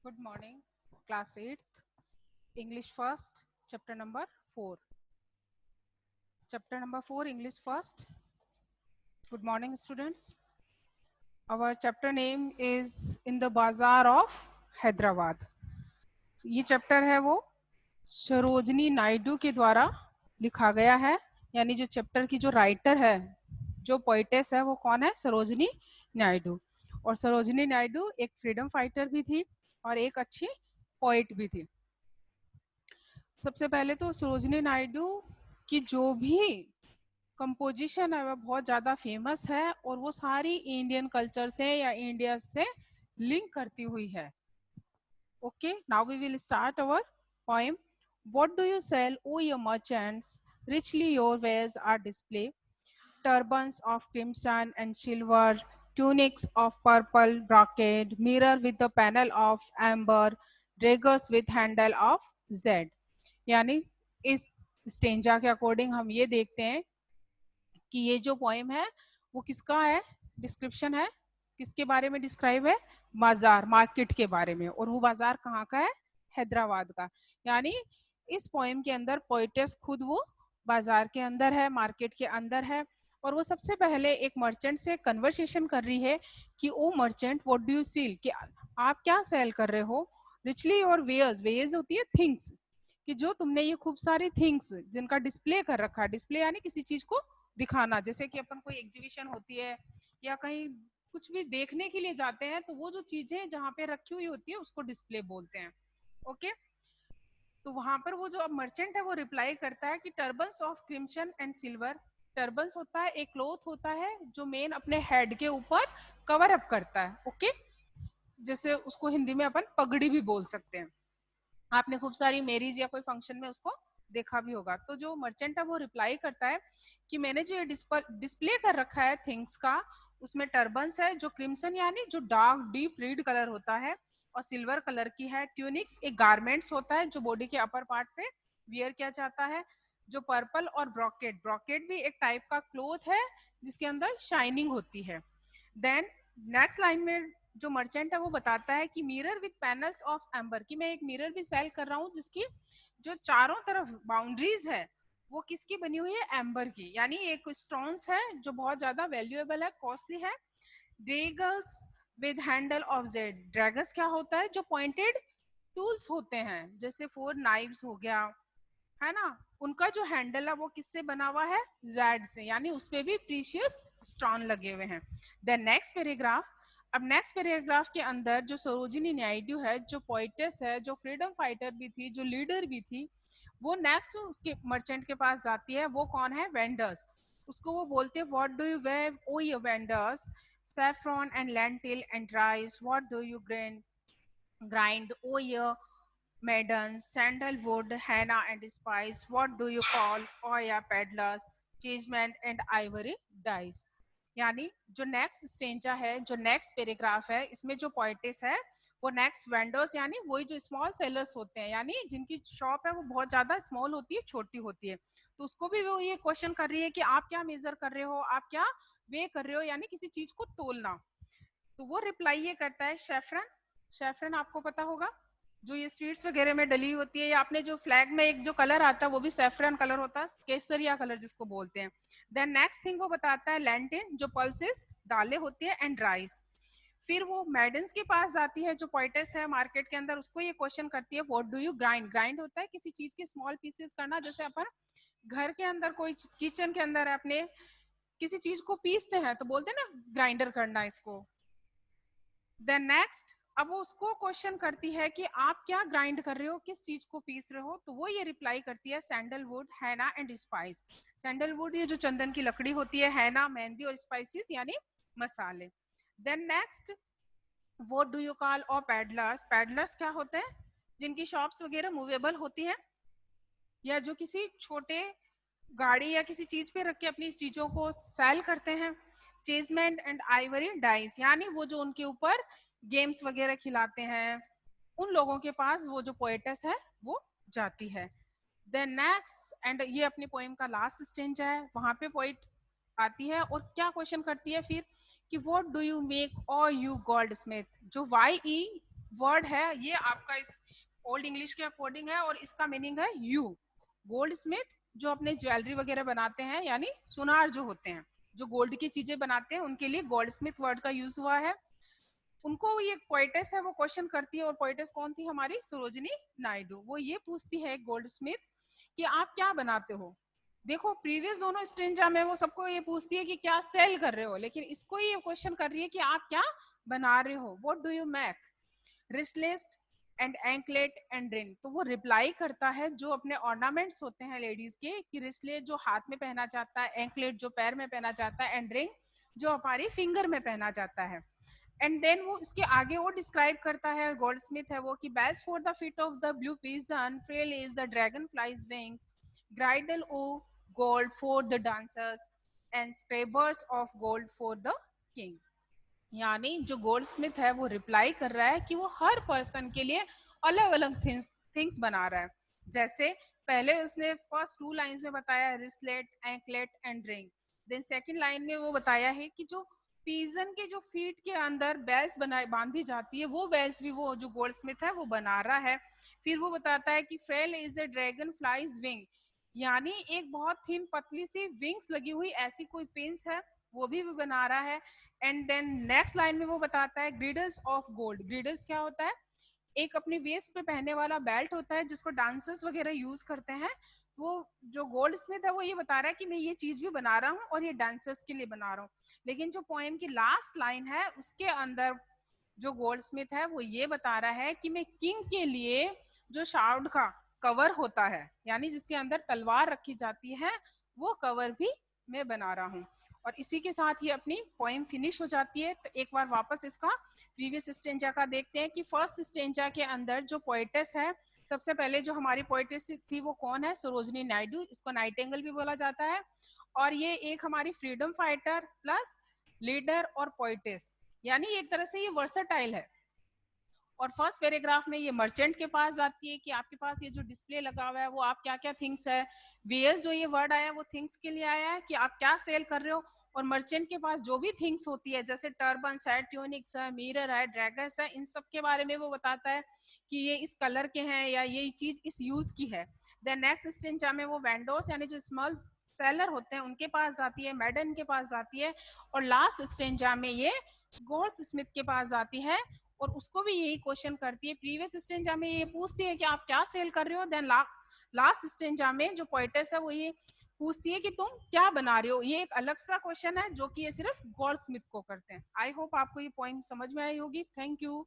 Good morning, class 8th, English first, chapter number 4. Chapter number 4, English first. Good morning, students. Our chapter name is In the Bazaar of Hyderabad. ये chapter है वो सरोजनी नायडू के द्वारा लिखा गया है, यानी जो चैप्टर की जो राइटर है, जो पोइटेस है, वो कौन है? सरोजनी नायडू। और सरोजनी नायडू एक फ्रीडम फाइटर भी थी और एक अच्छी पोइट भी थी। सबसे पहले तो सरोजनी नायडू की जो भी कंपोजिशन है वह बहुत ज़्यादा फेमस है और वो सारी इंडियन कल्चर से या इंडिया से लिंक करती हुई है। Okay, now we will start our poem. What do you sell O your merchants, richly your wares are display, turbans of crimson and silver, tunics of purple brocade, mirror with the panel of amber, daggers with handle of Z। यानी इस stanza के according हम ये देखते हैं कि ये जो पोएम है वो किसका है, डिस्क्रिप्शन है, किसके बारे में डिस्क्राइब है? बाजार, मार्केट के बारे में। और वो बाजार कहाँ का है? हैदराबाद का। यानी इस पोएम के अंदर पोइटेस खुद वो बाजार के अंदर है, मार्केट के अंदर है, और वो सबसे पहले एक मर्चेंट से कन्वर्सेशन कर रही है कि O merchant what do you sell, कि आप क्या सेल कर रहे हो? रिचली और वेयर्स, वेयर्स होती है थिंग्स, कि जो तुमने ये खूब सारी थिंग्स जिनका डिस्प्ले कर रखा है, डिस्प्ले यानी किसी चीज को दिखाना, जैसे कि अपन कोई एग्जीबिशन होती है या कहीं कुछ भी देखने के लिए जाते हैं तो वो जो चीजें जहाँ पे रखी हुई होती है उसको डिस्प्ले बोलते हैं। ओके, तो वहां पर वो जो अब मर्चेंट है वो रिप्लाई करता है कि turbans of crimson and silver. Turbans होता है एक क्लोथ होता है जो मेन अपने हेड के ऊपर कवर अप करता है। ओके, जैसे उसको हिंदी में अपन पगड़ी भी बोल सकते हैं। आपने खूब सारी मैरिज या कोई फंक्शन में उसको देखा भी होगा। तो जो मर्चेंट है वो रिप्लाई करता है कि मैंने जो ये डिस्प्ले कर रखा है थिंग्स का, उसमें टर्बन्स है जो क्रिम्सन यानी जो डार्क डीप रेड कलर होता है और सिल्वर कलर की है। ट्यूनिक्स एक गारमेंट्स होता है जो बॉडी के अपर पार्ट पे वियर किया जाता है। जो पर्पल और ब्रॉकेट, ब्रॉकेट भी एक टाइप का क्लोथ है जिसके अंदर शाइनिंग होती है। देन नेक्स्ट लाइन में जो मर्चेंट है वो बताता है कि mirror with panels of amber, कि मैं एक मिरर भी सेल कर रहा हूँ जिसकी जो चारों तरफ बाउंड्रीज है वो किसकी बनी हुई है? एम्बर की, यानी एक स्टोन्स है जो बहुत ज्यादा वैल्यूएबल है, कॉस्टली है। Draggers with handle of Z, draggers क्या होता है? जो पॉइंटेड टूल्स होते हैं, जैसे फोर नाइव्स हो गया, है ना, उनका जो हैंडल है वो किससे बना हुआ है? जेड से, यानी उस पे भी प्रीशियस स्टोन लगे हुए हैं। Then next paragraph. अब नेक्स्ट पैराग्राफ के अंदर जो सरोजिनी नायडू है, जो पोइटेस है, जो फ्रीडम फाइटर भी थी, जो लीडर भी थी, वो नेक्स्ट उसके मर्चेंट के पास जाती है। वो कौन है? वेंडर्स। उसको वो बोलते हैं what do you weave O your vendors, saffron and lentil and rice, what do you grind oh your maidens, sandalwood, henna and spice, what do you call oya peddlers, cheeseman and ivory dyes। यानी जो next stanza है, जो next paragraph है, इसमें जो पोइटिस है वो next vendors यानी वही जो स्मॉल सेलर्स होते हैं, यानी जिनकी शॉप है वो बहुत ज्यादा स्मॉल होती है, छोटी होती है, तो उसको भी वो ये क्वेश्चन कर रही है कि आप क्या मेजर कर रहे हो, आप क्या वे कर रहे हो, यानी किसी चीज को तोलना। तो वो रिप्लाई ये करता है शेफरन। शेफरन आपको पता होगा, जो ये स्वीट्स वगैरह में डली होती है, या आपने जो फ्लैग में एक जो कलर आता है वो भी सेफ्रन कलर होता है, केसरिया कलर जिसको बोलते हैं। देन नेक्स्ट थिंग वो बताता है लैंटिन, जो पल्सेस दालें होती है, एंड राइस। फिर वो मैडन्स के पास जाती है, जो पोइटेस है मार्केट के अंदर, उसको ये क्वेश्चन करती है what do you grind. Grind होता है किसी चीज के स्मॉल पीसेस करना, जैसे अपन घर के अंदर कोई किचन के अंदर है अपने किसी चीज को पीसते हैं तो बोलते हैं ना ग्राइंडर करना इसको। देन नेक्स्ट, अब वो उसको क्वेश्चन करती है कि आप क्या ग्राइंड कर रहे हो, किस चीज को पीस रहे हो, तो वो ये रिप्लाई करती है सैंडलवुड, हैना एंड स्पाइस। सैंडलवुड ये जो चंदन की लकड़ी होती है, हैना मेहंदी, और स्पाइसेस यानी मसाले। Then next, what do you call और पैडलर्स। पैडलर्स क्या होते हैं? जिनकी शॉप्स वगैरह मूवेबल होती है, या जो किसी छोटे गाड़ी या किसी चीज पे रख के अपनी चीजों को सेल करते हैं। चेजमेंट एंड आइवरी डाइस, यानी वो जो उनके ऊपर गेम्स वगैरह खिलाते हैं, उन लोगों के पास वो जो पोएटस है वो जाती है। देन नेक्स्ट, एंड ये अपनी पोएम का लास्ट स्टेंज है, वहां पे पोइट आती है और क्या क्वेश्चन करती है फिर कि व्हाट डू यू मेक और यू गोल्ड स्मिथ। जो वाई ई वर्ड है ये आपका इस ओल्ड इंग्लिश के अकॉर्डिंग है और इसका मीनिंग है यू। गोल्ड स्मिथ जो अपने ज्वेलरी वगैरह बनाते हैं, यानी सुनार जो होते हैं, जो गोल्ड की चीजें बनाते हैं, उनके लिए गोल्ड स्मिथ वर्ड का यूज हुआ है। उनको ये पोइटेस है वो क्वेश्चन करती है, और पोइटेस कौन थी? हमारी सरोजिनी नायडू। वो ये पूछती है गोल्ड स्मिथ कि आप क्या बनाते हो। देखो प्रीवियस दोनों स्ट्रेंजा में वो सबको ये पूछती है कि क्या सेल कर रहे हो, लेकिन इसको ये क्वेश्चन कर रही है कि आप क्या बना रहे हो, what do you make, wristlets and anklet and ring. तो वो रिप्लाई करता है जो अपने ऑर्नामेंट्स होते हैं लेडीज के, कि रिस्टलेट जो हाथ में पहना जाता है, एंकलेट जो पैर में पहना जाता है, एंड रिंग जो हमारी फिंगर में पहना जाता है। एंड देन वो इसके आगे वो डिस्क्राइब करता है, गोल्ड स्मिथ है वो, कि bells for the feet of the blue pigeon, frail is the dragon flies wings, girdle o gold for the dancers, and scabbards of gold for the king. यानी जो गोल्ड स्मिथ है वो reply कर रहा है कि वो हर पर्सन के लिए अलग अलग थिंग्स बना रहा है। जैसे पहले उसने फर्स्ट 2 लाइंस में बताया wristlet, anklet and ring. Then second line में वो बताया है कि जो पीजन के जो फीट के अंदर बेल्स बनाई बांधी जाती है, वो बेल्स भी वो जो गोल्ड स्मिथ है वो बना रहा है। फिर वो बताता है कि frail is a dragonfly's wing, यानी एक बहुत थिन पतली सी विंग्स लगी हुई ऐसी कोई पिंस है, वो भी बना रहा है। एंड देन नेक्स्ट लाइन में वो बताता है ग्रिडल्स ऑफ गोल्ड। ग्रिडल्स क्या होता है? एक अपने वेस्ट पे पहनने वाला बेल्ट होता है जिसको डांसर्स वगैरह यूज करते हैं। वो जो गोल्ड स्मिथ है वो ये बता रहा है कि मैं ये चीज भी बना रहा हूँ और ये डांसर्स के लिए बना रहा हूँ। लेकिन जो पोएम की लास्ट लाइन है उसके अंदर जो गोल्ड स्मिथ है वो ये बता रहा है कि मैं किंग के लिए जो शार्ड का कवर होता है, यानी जिसके अंदर तलवार रखी जाती है, वो कवर भी मैं बना रहा हूँ। और इसी के साथ ही अपनी पोएम फिनिश हो जाती है। तो एक बार वापस इसका प्रीवियस स्टेंजा का देखते हैं कि फर्स्ट स्टेंजा के अंदर जो पोएटेस है, सबसे पहले जो हमारी पोएटेस थी वो कौन है? सरोजनी नायडू। इसको नाइटेंगल भी बोला जाता है, और ये एक हमारी फ्रीडम फाइटर प्लस लीडर और पोएटेस, यानी एक तरह से ये वर्सटाइल है। और फर्स्ट पैराग्राफ में ये मर्चेंट के पास जाती है कि आपके पास ये जो डिस्प्ले लगा हुआ है वो आप क्या क्या थिंग्स है। वेयर्स जो ये वर्ड आया है वो थिंग्स के लिए आया है कि आप क्या सेल कर रहे हो। और मर्चेंट के पास जो भी थिंग्स होती है जैसे टर्बन है, ट्यूनिक्स है, मिरर है, ड्रैगर्स है, इन सब के बारे में वो बताता है कि ये इस कलर के हैं या ये चीज इस यूज की है। देन नेक्स्ट स्टेंजा में वो वेंडोर्स यानी जो स्मॉल सेलर होते हैं उनके पास जाती है, मैडन के पास जाती है, और लास्ट स्टेंजा में ये गोल्ड स्मिथ के पास जाती है और उसको भी यही क्वेश्चन करती है। प्रीवियस स्टेंजा में ये पूछती है कि आप क्या सेल कर रहे हो। देन लास्ट स्टेंजा में जो पोएटेस है वो ये पूछती है कि तुम क्या बना रहे हो। ये एक अलग सा क्वेश्चन है जो कि ये सिर्फ गोल्ड स्मिथ को करते हैं। आई होप आपको ये पॉइंट समझ में आई होगी। Thank you.